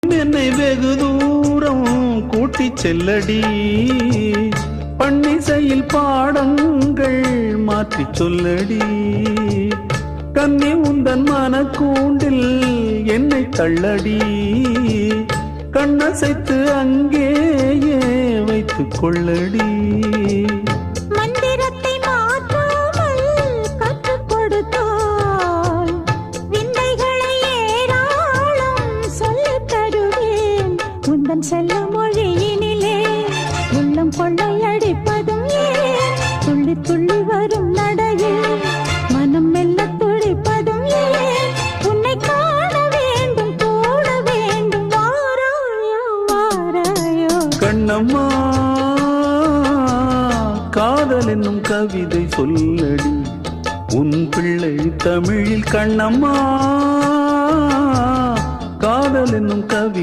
என்னை வெகு தூரம் கூட்டிச் செல்லடி, பன்னிசையில் பாடங்கள் மாற்றி சொல்லடி. கன்னி உந்தன் மனக்கூண்டில் என்னை தள்ளடி, கண்ணசைத்து அங்கேயே வைத்துக் கொள்ளடி. மந்திரத்தை மாற்றாமல் கற்றுக் கொடுத்தால் விந்தைகளை ஏராளம் சொல்லித் தருவேன். உந்தன் செல்ல மொழியினிலே உள்ளம் கொள்ளையடிப்பதும் ஏன்? துள்ளி துள்ளி வரும் நடையில் மனம் மெல்ல துடிப்பதும் ஏன்? உன்னை காண வேண்டும், கூட வேண்டும், வாராயோ வாராயோ. கண்ணம்மா, காதல் என்னும் கவிதை சொல்லடி, உன் பிள்ளை தமிழில். கண்ணம்மா, காதல் என்னும் கவிதை